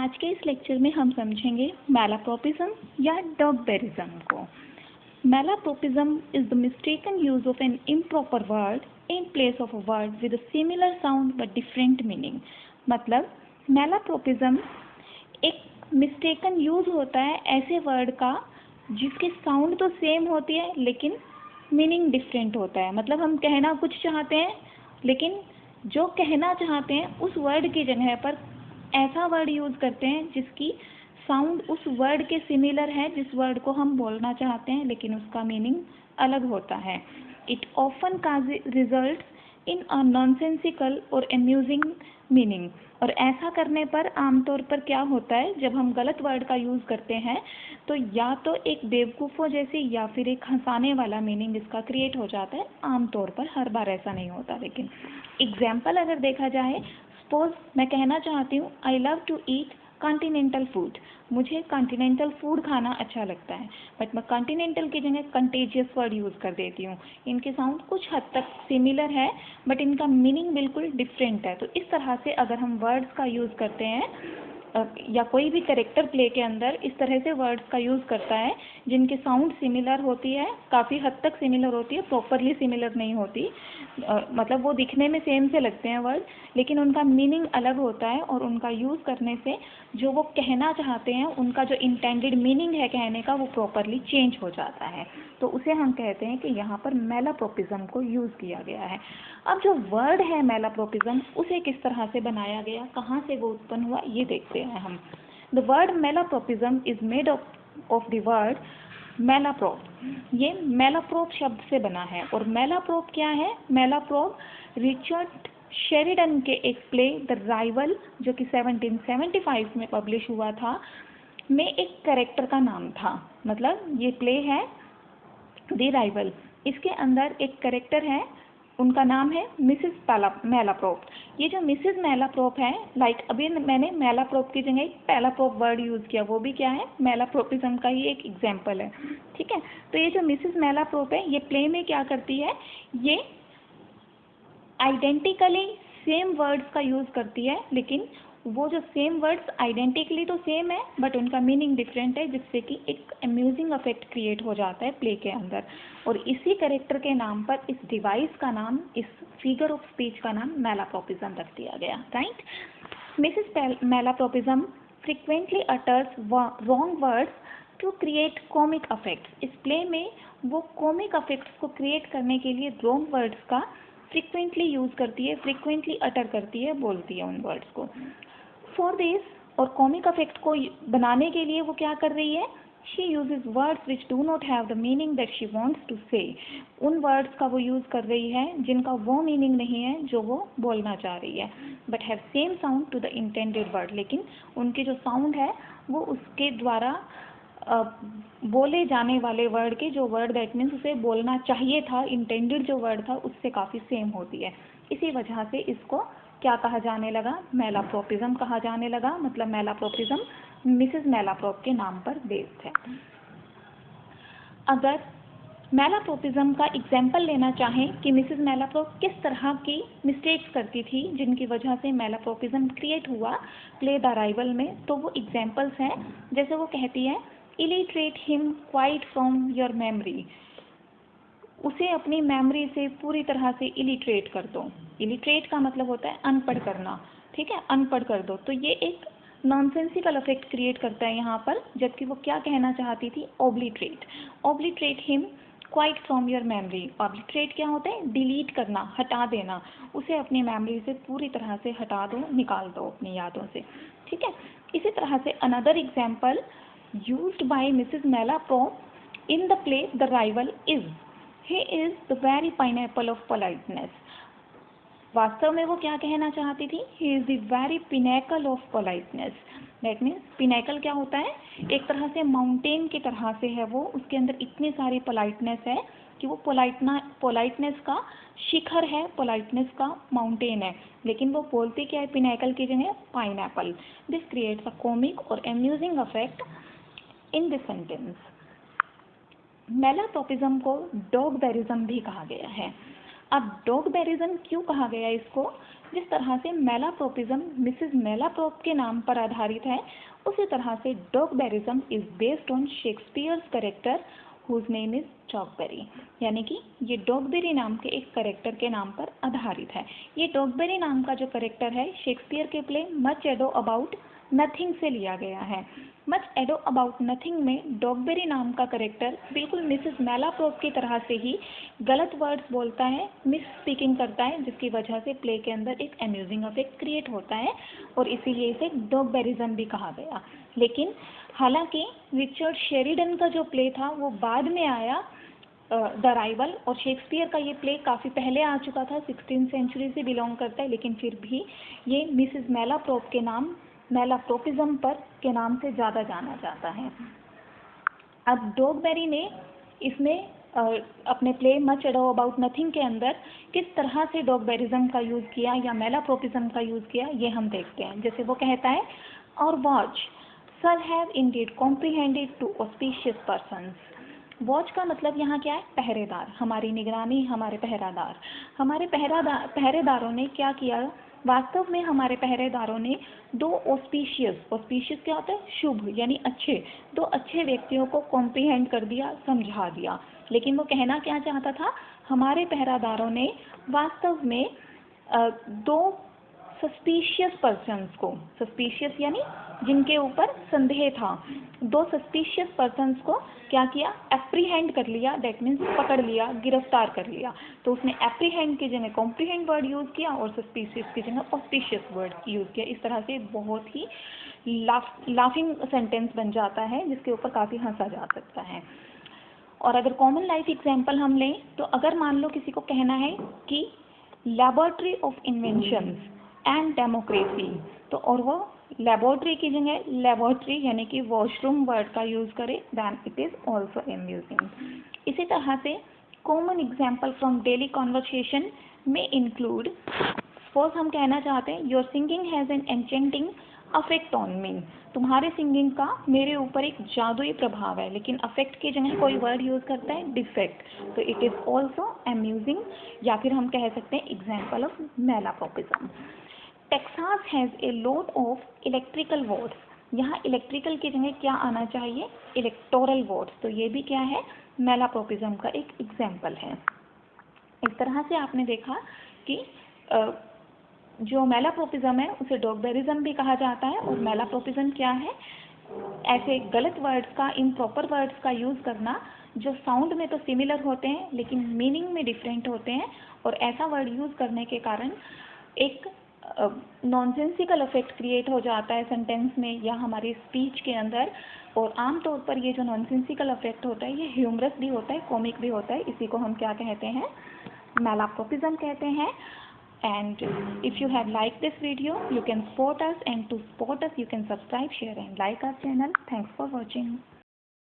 आज के इस लेक्चर में हम समझेंगे मैलाप्रोपिज्म या डॉगबेरिज्म को। Malapropism is the mistaken use of an improper word in place of a word with a similar sound but different meaning. मतलब मैलाप्रोपिज्म एक मिस्टेकन यूज होता है ऐसे वर्ड का जिसकी साउंड तो सेम होती है लेकिन मीनिंग डिफरेंट होता है। मतलब हम कहना कुछ चाहते हैं लेकिन जो कहना चाहते हैं उस वर्ड की जगह पर ऐसा वर्ड यूज करते हैं जिसकी साउंड उस वर्ड के सिमिलर है जिस वर्ड को हम बोलना चाहते हैं, लेकिन उसका मीनिंग अलग होता है। It often result in a nonsensical और अम्यूजिंग मीनिंग। और ऐसा करने पर आमतौर पर क्या होता है, जब हम गलत वर्ड का यूज़ करते हैं तो या तो एक बेवकूफ़ों जैसी या फिर एक हंसाने वाला मीनिंग इसका क्रिएट हो जाता है। आमतौर पर, हर बार ऐसा नहीं होता। लेकिन एग्जाम्पल अगर देखा जाए, सपोज मैं कहना चाहती हूँ I love to eat continental food. मुझे कॉन्टिनेंटल फूड खाना अच्छा लगता है, बट मैं कॉन्टिनेंटल की जगह कंटेजियस वर्ड यूज़ कर देती हूँ। इनके साउंड कुछ हद तक सिमिलर है बट इनका मीनिंग बिल्कुल डिफरेंट है। तो इस तरह से अगर हम वर्ड्स का यूज़ करते हैं या कोई भी कैरेक्टर प्ले के अंदर इस तरह से वर्ड्स का यूज़ करता है जिनकी साउंड सिमिलर होती है, काफ़ी हद तक सिमिलर होती है, प्रॉपरली सिमिलर नहीं होती। मतलब वो दिखने में सेम से लगते हैं वर्ड, लेकिन उनका मीनिंग अलग होता है और उनका यूज़ करने से जो वो कहना चाहते हैं उनका जो इंटेंडेड मीनिंग है कहने का वो प्रॉपरली चेंज हो जाता है। तो उसे हम कहते हैं कि यहाँ पर मैलाप्रोपिज्म को यूज़ किया गया है। अब जो वर्ड है मैलाप्रोपिज्म, उसे किस तरह से बनाया गया, कहाँ से वो उत्पन्न हुआ, ये देखते हैं हम। The word malapropism is made of the word Malaprop. ये मैलाप्रोप शब्द से बना है। और मैलाप्रोप क्या है? मैलाप्रोप रिचर्ड शेरिडन के एक प्ले द राइवल, जो कि 1775 में पब्लिश हुआ था, में एक कैरेक्टर का नाम था। मतलब ये प्ले है द राइवल, इसके अंदर एक कैरेक्टर है, उनका नाम है मिसेस मैलाप्रोप। ये जो मिसेस मैलाप्रोप है, लाइक अभी मैंने मैलाप्रोप की जगह एक पैलाप्रोप वर्ड यूज़ किया, वो भी क्या है, मैलाप्रोपिज्म का ही एक एग्जाम्पल है। ठीक है, तो ये जो मिसेस मैलाप्रोप है, ये प्ले में क्या करती है, ये आइडेंटिकली सेम वर्ड्स का यूज़ करती है, लेकिन वो जो सेम वर्ड्स आइडेंटिकली तो सेम है बट उनका मीनिंग डिफरेंट है, जिससे कि एक अम्यूजिंग इफेक्ट क्रिएट हो जाता है प्ले के अंदर। और इसी कैरेक्टर के नाम पर इस डिवाइस का नाम, इस फिगर ऑफ स्पीच का नाम मैलाप्रोपिज्म रख दिया गया। Right. Mrs malapropism frequently utters wrong words to create comic effects. इस प्ले में वो कॉमिक अफेक्ट्स को क्रिएट करने के लिए रॉन्ग वर्ड्स का फ्रिक्वेंटली यूज़ करती है, फ्रिक्वेंटली अटर करती है, बोलती है उन वर्ड्स को। फॉर दिस, और कॉमिक अफेक्ट को बनाने के लिए वो क्या कर रही है, she uses words which do not have the meaning that she wants to say. उन वर्ड्स का वो यूज़ कर रही है जिनका वो मीनिंग नहीं है जो वो बोलना चाह रही है, but have same sound to the intended word. लेकिन उनकी जो साउंड है वो उसके द्वारा बोले जाने वाले वर्ड के, जो वर्ड दैट मीन्स उसे बोलना चाहिए था, इंटेंडेड जो वर्ड था, उससे काफ़ी सेम होती है। इसी वजह से इसको क्या कहा जाने लगा, मैलाप्रोपिज्म कहा जाने लगा। मतलब मैलाप्रोपिज्म मिसेस मैलाप्रोप के नाम पर बेस्ड है। अगर मैलाप्रोपिज्म का एग्जाम्पल लेना चाहें कि मिसेस मैलाप्रोप किस तरह की मिस्टेक्स करती थी जिनकी वजह से मैलाप्रोपिज्म क्रिएट हुआ प्ले द राइवल में, तो वो एग्जाम्पल्स हैं। जैसे वो कहती है, illiterate him quite from your memory. उसे अपनी मेमोरी से पूरी तरह से इलिटरेट कर दो। इलिटरेट का मतलब होता है अनपढ़ करना। ठीक है, अनपढ़ कर दो। तो ये एक नॉनसेंसिकल इफेक्ट क्रिएट करता है यहाँ पर, जबकि वो क्या कहना चाहती थी, obliterate. Obliterate him quite from your memory. Obliterate क्या होता है, डिलीट करना, हटा देना। उसे अपनी मेमोरी से पूरी तरह से हटा दो, निकाल दो अपनी यादों से। ठीक है, इसी तरह से another example used by Mrs Malaprop in the play the rival is, he is the very pineapple of politeness। वास्तव में वो क्या कहना चाहती थी, he is the very pinnacle of politeness। That means pinnacle क्या होता है, एक तरह से माउंटेन की तरह से है वो, उसके अंदर इतनी सारी पोलाइटनेस है कि वो पोलाइटनेस का शिखर है, पोलाइटनेस का माउंटेन है। लेकिन वो बोलती क्या है पिनेकल की जगह, pineapple. This creates a comic और amusing effect in this sentence. Malapropism को डॉगबेरिज्म भी कहा गया है। अब डॉगबेरिज्म क्यों कहा गया इसको, जिस तरह से मैलाप्रोपिज्म मिसेस मैलाप्रोप के नाम पर आधारित है, उसी तरह से dogberryism is based on Shakespeare's character whose name is Dogberry, यानी कि ये डॉगबेरी नाम के एक कैरेक्टर के नाम पर आधारित है। ये डॉगबेरी नाम का जो कैरेक्टर है शेक्सपियर के play much ado about nothing से लिया गया है। मच एडो अबाउट नथिंग में डॉगबेरी नाम का कैरेक्टर बिल्कुल मिसेस मैलाप्रोप की तरह से ही गलत वर्ड्स बोलता है, मिस स्पीकिंग करता है, जिसकी वजह से प्ले के अंदर एक अम्यूजिंग इफेक्ट क्रिएट होता है और इसीलिए इसे डॉगबेरिज्म भी कहा गया। लेकिन हालांकि रिचर्ड शेरिडन का जो प्ले था वो बाद में आया, द राइवल, और शेक्सपियर का ये प्ले काफ़ी पहले आ चुका था, 16वीं सेंचुरी से बिलोंग करता है, लेकिन फिर भी ये मिसेस मैलाप्रोप के नाम मैलाप्रोपिज्म पर के नाम से ज़्यादा जाना जाता है। अब डॉगबेरी ने इसमें अपने play much ado about nothing के अंदर किस तरह से डॉगबेरिज्म का यूज़ किया या मैलाप्रोपिज्म का यूज़ किया, ये हम देखते हैं। जैसे वो कहता है, और watch sir have indeed comprehended two auspicious persons. Watch का मतलब यहाँ क्या है? पहरेदार, हमारी निगरानी, हमारे पहरादार। हमारे पहरेदारों ने क्या किया? वास्तव में हमारे पहरेदारों ने दो ऑस्पिशियस क्या होता है? शुभ यानी अच्छे, दो अच्छे व्यक्तियों को कॉम्प्रीहेंड कर दिया, समझा दिया। लेकिन वो कहना क्या चाहता था? हमारे पहरादारों ने वास्तव में दो सस्पिशियस पर्सन्स को, सस्पिशियस यानी जिनके ऊपर संदेह था, दो सस्पिशियस पर्सन्स को क्या किया? एप्रीहेंड कर लिया, दैट मीन्स पकड़ लिया, गिरफ्तार कर लिया। तो उसने एप्रीहेंड की जगह कॉम्प्रीहेंड वर्ड यूज़ किया और सस्पिशियस की जगह ऑस्पिशियस वर्ड यूज़ किया। इस तरह से बहुत ही लाफिंग सेंटेंस बन जाता है जिसके ऊपर काफ़ी हंसा जा सकता है। और अगर कॉमन लाइफ एग्जाम्पल हम लें तो अगर मान लो किसी को कहना है कि laboratory of inventions and democracy, तो और वो लेबोरेटरी की जगह लेबोरेटरी यानी कि वॉशरूम वर्ड का यूज़ करे, then it is also amusing. इसी तरह से common example from daily conversation में इंक्लूड, सपोज हम कहना चाहते हैं your singing has an enchanting affect on me, तुम्हारे सिंगिंग का मेरे ऊपर एक जादुई प्रभाव है, लेकिन अफेक्ट की जगह कोई वर्ड यूज़ करता है डिफेक्ट, तो इट इज़ ऑल्सो अम्यूजिंग, या फिर हम कह सकते हैं example of malapropism. Texas has a lot of electrical wards, यहाँ इलेक्ट्रिकल की जगह क्या आना चाहिए? इलेक्टोरल वॉर्ड्स, तो ये भी क्या है? मैलाप्रोपिज्म का एक एग्जाम्पल है। इस तरह से आपने देखा कि जो मैलाप्रोपिज्म है उसे डॉगबेरिज्म भी कहा जाता है। और मैलाप्रोपिज्म क्या है? ऐसे गलत वर्ड्स का, इम्प्रॉपर वर्ड्स का यूज़ करना जो साउंड में तो सिमिलर होते हैं लेकिन मीनिंग में डिफरेंट होते हैं, और ऐसा वर्ड यूज़ करने के कारण एक नॉनसेंसिकल इफेक्ट क्रिएट हो जाता है सेंटेंस में या हमारी स्पीच के अंदर। और आमतौर पर ये जो नॉनसेंसिकल इफेक्ट होता है ये ह्यूमरस भी होता है, कॉमिक भी होता है। इसी को हम क्या कहते हैं? मैलाप्रोपिज्म कहते हैं। And if you have liked this video, you can support us, and to support us you can subscribe, share and like our channel. Thanks for watching.